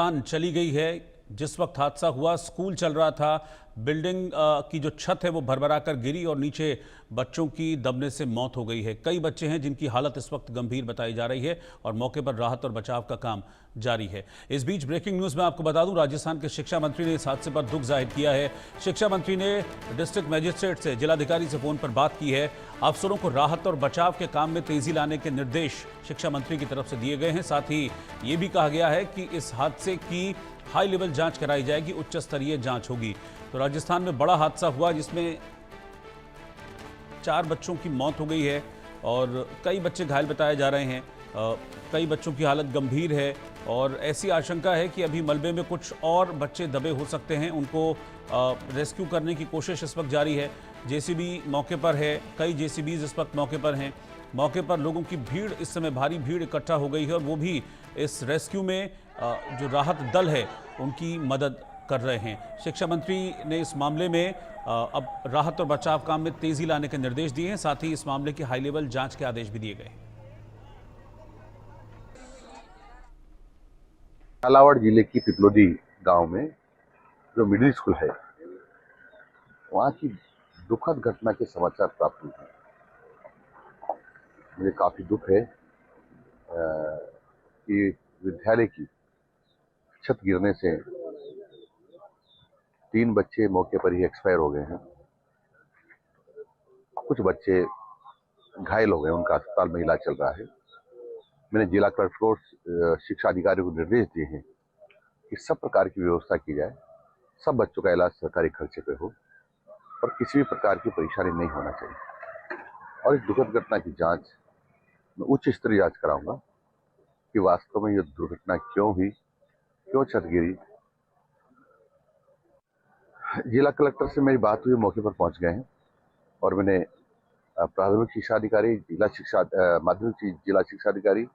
जान चली गई है। जिस वक्त हादसा हुआ स्कूल चल रहा था, बिल्डिंग की जो छत है वो भरभरा कर गिरी और नीचे बच्चों की दबने से मौत हो गई है। कई बच्चे हैं जिनकी हालत इस वक्त गंभीर बताई जा रही है और मौके पर राहत और बचाव का काम जारी है। इस बीच ब्रेकिंग न्यूज में आपको बता दूं, राजस्थान के शिक्षा मंत्री ने इस हादसे पर दुख जाहिर किया है। शिक्षा मंत्री ने डिस्ट्रिक्ट मजिस्ट्रेट से, जिलाधिकारी से फोन पर बात की है। अफसरों को राहत और बचाव के काम में तेजी लाने के निर्देश शिक्षा मंत्री की तरफ से दिए गए हैं। साथ ही ये भी कहा गया है कि इस हादसे की हाई लेवल जांच कराई जाएगी, उच्च स्तरीय जांच होगी। तो राजस्थान में बड़ा हादसा हुआ जिसमें 4 बच्चों की मौत हो गई है और कई बच्चे घायल बताए जा रहे हैं। कई बच्चों की हालत गंभीर है और ऐसी आशंका है कि अभी मलबे में कुछ और बच्चे दबे हो सकते हैं। उनको रेस्क्यू करने की कोशिश इस वक्त जारी है। जेसीबी मौके पर है, कई जेसीबीज इस वक्त मौके पर हैं। मौके पर लोगों की भीड़, इस समय भारी भीड़ इकट्ठा हो गई है और वो भी इस रेस्क्यू में जो राहत दल है उनकी मदद कर रहे हैं। शिक्षा मंत्री ने इस मामले में अब राहत और बचाव काम में तेजी लाने के निर्देश दिए हैं। साथ ही इस मामले की हाई लेवल जांच के आदेश भी दिए गए हैं। झालावाड़ जिले की पिपलोदी गांव में जो मिडिल स्कूल है, वहां की दुखद घटना के समाचार प्राप्त हुए हैं। मुझे काफी दुख है कि विद्यालय की छत गिरने से 3 बच्चे मौके पर ही एक्सपायर हो गए हैं। कुछ बच्चे घायल हो गए, उनका अस्पताल में इलाज चल रहा है। मैंने जिला कलेक्टर को, शिक्षा अधिकारी को निर्देश दिए हैं कि सब प्रकार की व्यवस्था की जाए, सब बच्चों का इलाज सरकारी खर्चे पे हो और किसी भी प्रकार की परेशानी नहीं होना चाहिए। और इस दुखद घटना की जांच मैं उच्च स्तरीय जांच कराऊंगा कि वास्तव में यह दुर्घटना क्यों हुई, क्यों छत गिरी। जिला कलेक्टर से मेरी बात हुई, मौके पर पहुंच गए हैं और मैंने प्राथमिक शिक्षा अधिकारी, माध्यमिक जिला शिक्षा अधिकारी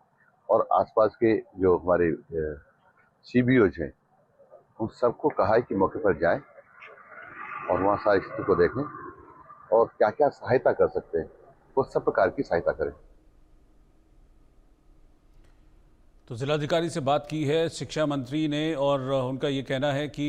और आसपास के जो हमारे CBOs हैं, उन सबको कहा है कि मौके पर जाएं और वहाँ सारी स्थिति को देखें और क्या क्या सहायता कर सकते हैं वो सब प्रकार की सहायता करें। तो जिलाधिकारी से बात की है शिक्षा मंत्री ने और उनका ये कहना है कि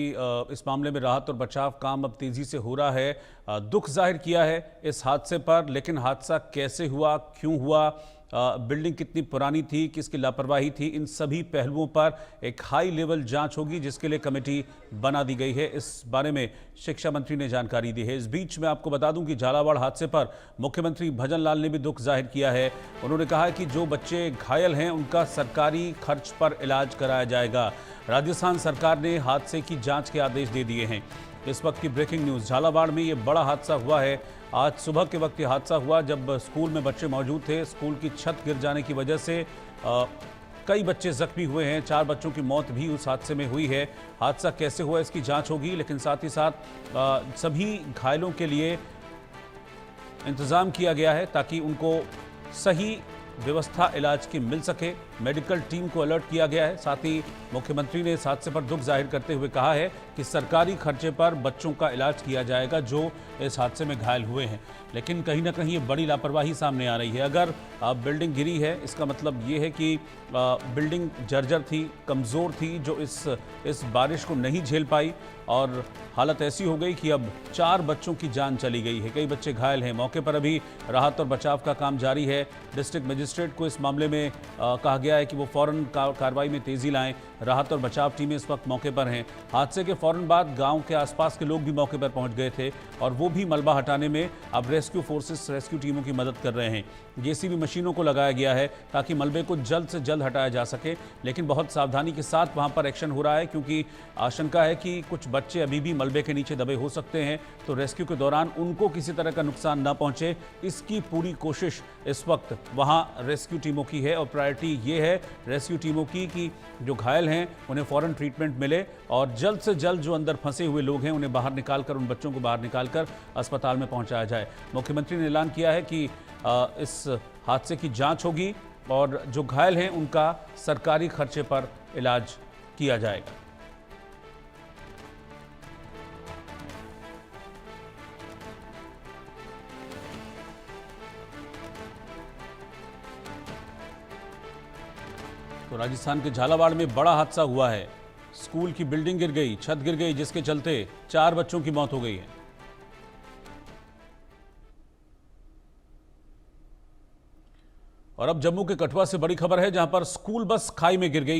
इस मामले में राहत और बचाव काम अब तेजी से हो रहा है। दुख जाहिर किया है इस हादसे पर, लेकिन हादसा कैसे हुआ, क्यों हुआ, बिल्डिंग कितनी पुरानी थी, किसकी लापरवाही थी, इन सभी पहलुओं पर एक हाई लेवल जांच होगी जिसके लिए कमेटी बना दी गई है। इस बारे में शिक्षा मंत्री ने जानकारी दी है। इस बीच मैं आपको बता दूं कि झालावाड़ हादसे पर मुख्यमंत्री भजन लाल ने भी दुख जाहिर किया है। उन्होंने कहा कि जो बच्चे घायल हैं उनका सरकारी खर्च पर इलाज कराया जाएगा। राजस्थान सरकार ने हादसे की जाँच के आदेश दे दिए हैं। इस वक्त की ब्रेकिंग न्यूज़, झालावाड़ में ये बड़ा हादसा हुआ है। आज सुबह के वक्त ये हादसा हुआ जब स्कूल में बच्चे मौजूद थे। स्कूल की छत गिर जाने की वजह से कई बच्चे जख्मी हुए हैं। 4 बच्चों की मौत भी उस हादसे में हुई है। हादसा कैसे हुआ इसकी जांच होगी, लेकिन साथ ही साथ सभी घायलों के लिए इंतज़ाम किया गया है ताकि उनको सही व्यवस्था इलाज की मिल सके। मेडिकल टीम को अलर्ट किया गया है। साथ ही मुख्यमंत्री ने इस हादसे पर दुख जाहिर करते हुए कहा है कि सरकारी खर्चे पर बच्चों का इलाज किया जाएगा जो इस हादसे में घायल हुए हैं। लेकिन कहीं ना कहीं ये बड़ी लापरवाही सामने आ रही है। अगर बिल्डिंग गिरी है, इसका मतलब ये है कि बिल्डिंग जर्जर थी, कमज़ोर थी, जो इस बारिश को नहीं झेल पाई और हालत ऐसी हो गई कि अब 4 बच्चों की जान चली गई है। कई बच्चे घायल हैं। मौके पर अभी राहत और बचाव का काम जारी है। डिस्ट्रिक्ट मजिस्ट्रेट को इस मामले में कहा गया है कि वो फौरन कार्रवाई में तेजी लाएं। राहत और बचाव टीमें इस वक्त मौके पर हैं। हादसे के फौरन बाद गांव के आसपास के लोग भी मौके पर पहुंच गए थे और वो भी मलबा हटाने में अब रेस्क्यू फोर्सेस, रेस्क्यू टीमों की मदद कर रहे हैं। जेसीबी मशीनों को लगाया गया है ताकि मलबे को जल्द से जल्द हटाया जा सके, लेकिन बहुत सावधानी के साथ वहां पर एक्शन हो रहा है क्योंकि आशंका है कि कुछ बच्चे अभी भी मलबे के नीचे दबे हो सकते हैं। तो रेस्क्यू के दौरान उनको किसी तरह का नुकसान न पहुंचे, इसकी पूरी कोशिश इस वक्त वहां रेस्क्यू टीमों की है और प्रायोरिटी ये है रेस्क्यू टीमों की कि जो घायल हैं उन्हें फौरन ट्रीटमेंट मिले और जल्द से जल्द जो अंदर फंसे हुए लोग हैं उन्हें बाहर निकालकर, उन बच्चों को बाहर निकालकर अस्पताल में पहुंचाया जाए। मुख्यमंत्री ने ऐलान किया है कि इस हादसे की जांच होगी और जो घायल हैं उनका सरकारी खर्चे पर इलाज किया जाएगा। तो राजस्थान के झालावाड़ में बड़ा हादसा हुआ है। स्कूल की बिल्डिंग गिर गई, छत गिर गई, जिसके चलते 4 बच्चों की मौत हो गई है। और अब जम्मू के कठुआ से बड़ी खबर है, जहां पर स्कूल बस खाई में गिर गई है।